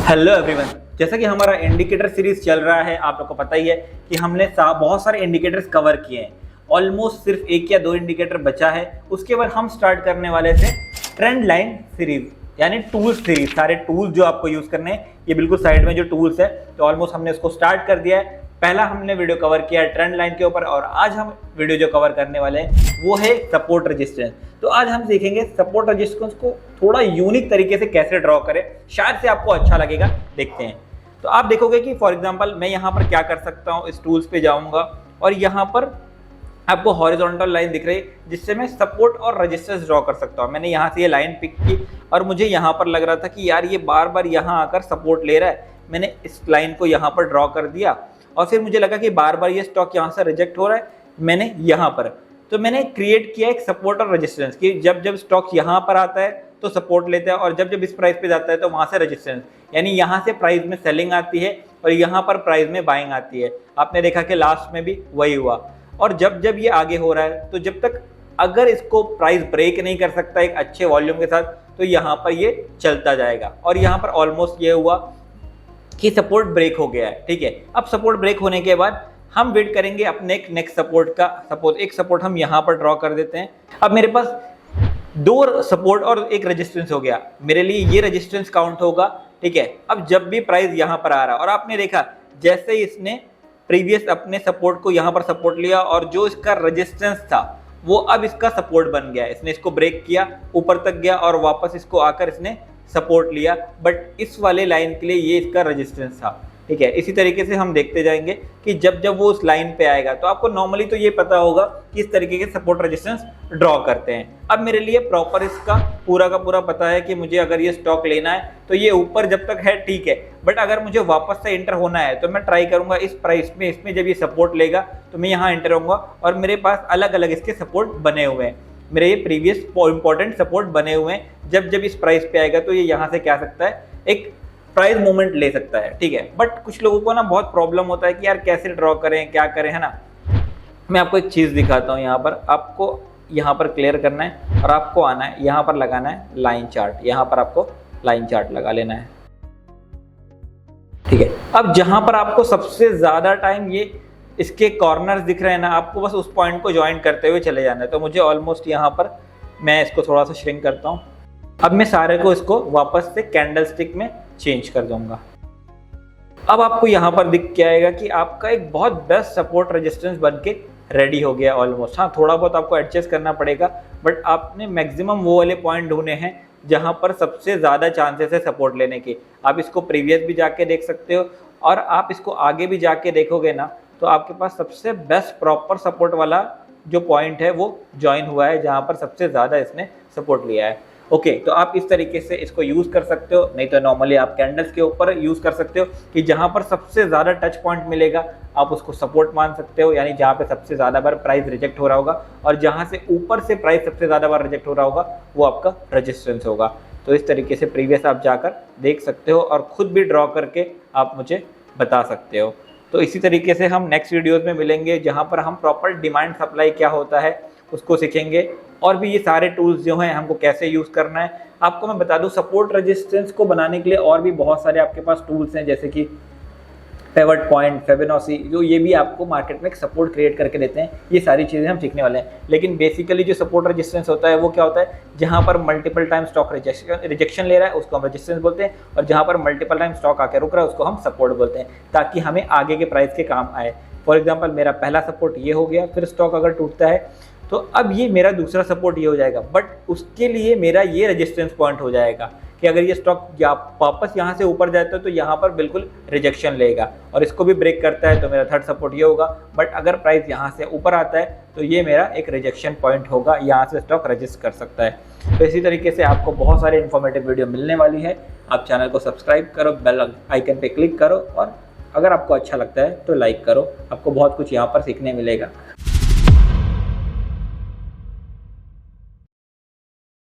Hello everyone, जैसा कि हमारा इंडिकेटर सीरीज चल रहा है, आप लोग को पता ही है कि हमने बहुत सारे इंडिकेटर्स कवर किए हैं। ऑलमोस्ट सिर्फ एक या दो इंडिकेटर बचा है। उसके बाद हम स्टार्ट करने वाले थे ट्रेंड लाइन सीरीज, यानी टूल्स सीरीज। सारे टूल्स जो आपको यूज करने हैं, ये बिल्कुल साइड में जो टूल्स है, तो ऑलमोस्ट हमने इसको स्टार्ट कर दिया है। पहला हमने वीडियो कवर किया है ट्रेंड लाइन के ऊपर, और आज हम वीडियो जो कवर करने वाले हैं वो है सपोर्ट रेजिस्टेंस। तो आज हम देखेंगे सपोर्ट रेजिस्टेंस को थोड़ा यूनिक तरीके से कैसे ड्रॉ करें, शायद से आपको अच्छा लगेगा। देखते हैं। तो आप देखोगे कि फॉर एग्जांपल मैं यहाँ पर क्या कर सकता हूँ, इस टूल्स पे जाऊंगा और यहाँ पर आपको हॉरिजॉन्टल लाइन दिख रही है जिससे मैं सपोर्ट और रेजिस्टेंस ड्रॉ कर सकता हूँ। मैंने यहाँ से ये लाइन पिक की और मुझे यहाँ पर लग रहा था कि यार ये बार बार यहाँ आकर सपोर्ट ले रहा है। मैंने इस लाइन को यहाँ पर ड्रॉ कर दिया और फिर मुझे लगा कि बार बार ये स्टॉक यहाँ से रिजेक्ट हो रहा है। मैंने यहाँ पर तो मैंने क्रिएट किया एक सपोर्ट और रेजिस्टेंस कि जब जब स्टॉक यहाँ पर आता है तो सपोर्ट लेता है और जब जब इस प्राइस पे जाता है तो वहाँ से रेजिस्टेंस, यानी यहाँ से प्राइस में सेलिंग आती है और यहाँ पर प्राइस में बाइंग आती है। आपने देखा कि लास्ट में भी वही हुआ। और जब जब ये आगे हो रहा है तो जब तक अगर इसको प्राइस ब्रेक नहीं कर सकता एक अच्छे वॉल्यूम के साथ, तो यहाँ पर ये चलता जाएगा। और यहाँ पर ऑलमोस्ट ये हुआ कि सपोर्ट ब्रेक हो गया है। ठीक है, अब सपोर्ट ब्रेक होने के बाद हम वेट करेंगे अपने नेक्स्ट सपोर्ट का। सपोज एक सपोर्ट हम यहाँ पर ड्रॉ कर देते हैं। अब मेरे पास दो सपोर्ट और एक रेजिस्टेंस हो गया, मेरे लिए ये रेजिस्टेंस काउंट होगा। ठीक है, अब जब भी प्राइस यहाँ पर आ रहा और आपने देखा जैसे ही इसने प्रीवियस अपने सपोर्ट को यहाँ पर सपोर्ट लिया और जो इसका रेजिस्टेंस था वो अब इसका सपोर्ट बन गया। इसने इसको ब्रेक किया, ऊपर तक गया और वापस इसको आकर इसने सपोर्ट लिया, बट इस वाले लाइन के लिए ये इसका रेजिस्टेंस था। ठीक है, इसी तरीके से हम देखते जाएंगे कि जब जब वो उस लाइन पे आएगा तो आपको नॉर्मली तो ये पता होगा कि इस तरीके के सपोर्ट रेजिस्टेंस ड्रॉ करते हैं। अब मेरे लिए प्रॉपर इसका पूरा का पूरा पता है कि मुझे अगर ये स्टॉक लेना है तो ये ऊपर जब तक है ठीक है, बट अगर मुझे वापस से एंटर होना है तो मैं ट्राई करूंगा इस प्राइस में, इसमें जब ये सपोर्ट लेगा तो मैं यहाँ एंटर होऊंगा और मेरे पास अलग अलग इसके सपोर्ट बने हुए हैं। मेरे ये प्रीवियस इंपॉर्टेंट सपोर्ट बने हुए हैं। जब जब इस प्राइस पे आएगा तो ये यहाँ से क्या सकता है, एक प्राइस मूवमेंट ले सकता है। ठीक है, बट कुछ लोगों को ना बहुत प्रॉब्लम होता है कि यार कैसे ड्रॉ करें, क्या करें, है ना। मैं आपको एक चीज़ दिखाता हूँ। यहाँ पर आपको यहाँ पर क्लियर करना है और आपको आना है यहाँ पर लगाना है लाइन चार्ट। यहाँ पर आपको लाइन चार्ट लगा लेना है। ठीक है, अब जहाँ पर आपको सबसे ज़्यादा टाइम ये इसके कॉर्नर्स दिख रहे हैं ना, आपको बस उस पॉइंट को ज्वाइन करते हुए चले जाना है। तो मुझे ऑलमोस्ट यहाँ पर मैं इसको थोड़ा सा श्रिंक करता हूँ। अब मैं सारे को इसको वापस से कैंडल स्टिक में चेंज कर दूंगा। अब आपको यहाँ पर दिख के आएगा कि आपका एक बहुत बेस्ट सपोर्ट रेजिस्टेंस बन के रेडी हो गया ऑलमोस्ट। हाँ, थोड़ा बहुत आपको एडजस्ट करना पड़ेगा, बट आपने मैक्सिमम वो वाले पॉइंट ढूंढे हैं जहाँ पर सबसे ज़्यादा चांसेस है सपोर्ट लेने की। आप इसको प्रीवियस भी जाके देख सकते हो और आप इसको आगे भी जाके देखोगे ना, तो आपके पास सबसे बेस्ट प्रॉपर सपोर्ट वाला जो पॉइंट है वो ज्वाइन हुआ है, जहाँ पर सबसे ज़्यादा इसने सपोर्ट लिया है। ओके, तो आप इस तरीके से इसको यूज़ कर सकते हो, नहीं तो नॉर्मली आप कैंडल्स के ऊपर यूज़ कर सकते हो कि जहाँ पर सबसे ज़्यादा टच पॉइंट मिलेगा आप उसको सपोर्ट मान सकते हो, यानी जहाँ पे सबसे ज़्यादा बार प्राइस रिजेक्ट हो रहा होगा और जहाँ से ऊपर से प्राइस सबसे ज़्यादा बार रिजेक्ट हो रहा होगा वो आपका रेजिस्टेंस होगा। तो इस तरीके से प्रीवियस आप जाकर देख सकते हो और खुद भी ड्रॉ करके आप मुझे बता सकते हो। तो इसी तरीके से हम नेक्स्ट वीडियोज़ में मिलेंगे जहाँ पर हम प्रॉपर डिमांड सप्लाई क्या होता है उसको सीखेंगे, और भी ये सारे टूल्स जो हैं हमको कैसे यूज़ करना है। आपको मैं बता दूं, सपोर्ट रेजिस्टेंस को बनाने के लिए और भी बहुत सारे आपके पास टूल्स हैं, जैसे कि पिवट पॉइंट, फिबोनाची, जो ये भी आपको मार्केट में एक सपोर्ट क्रिएट करके देते हैं। ये सारी चीज़ें हम सीखने वाले हैं। लेकिन बेसिकली जो सपोर्ट रेजिस्टेंस होता है वो क्या होता है, जहाँ पर मल्टीपल टाइम स्टॉक रिजेक्शन ले रहा है उसको हम रेजिस्टेंस बोलते हैं, और जहाँ पर मल्टीपल टाइम स्टॉक आके रुक रहा है उसको हम सपोर्ट बोलते हैं, ताकि हमें आगे के प्राइस के काम आए। फॉर एग्जाम्पल मेरा पहला सपोर्ट ये हो गया, फिर स्टॉक अगर टूटता है तो अब ये मेरा दूसरा सपोर्ट ये हो जाएगा, बट उसके लिए मेरा ये रेजिस्टेंस पॉइंट हो जाएगा कि अगर ये स्टॉक वापस यहाँ से ऊपर जाता है तो यहाँ पर बिल्कुल रिजेक्शन लेगा और इसको भी ब्रेक करता है तो मेरा थर्ड सपोर्ट ये होगा। बट अगर प्राइस यहाँ से ऊपर आता है तो ये मेरा एक रिजेक्शन पॉइंट होगा, यहाँ से स्टॉक रजिस्ट कर सकता है। तो इसी तरीके से आपको बहुत सारे इन्फॉर्मेटिव वीडियो मिलने वाली है। आप चैनल को सब्सक्राइब करो, बेल आइकन पे क्लिक करो और अगर आपको अच्छा लगता है तो लाइक करो। आपको बहुत कुछ यहाँ पर सीखने मिलेगा।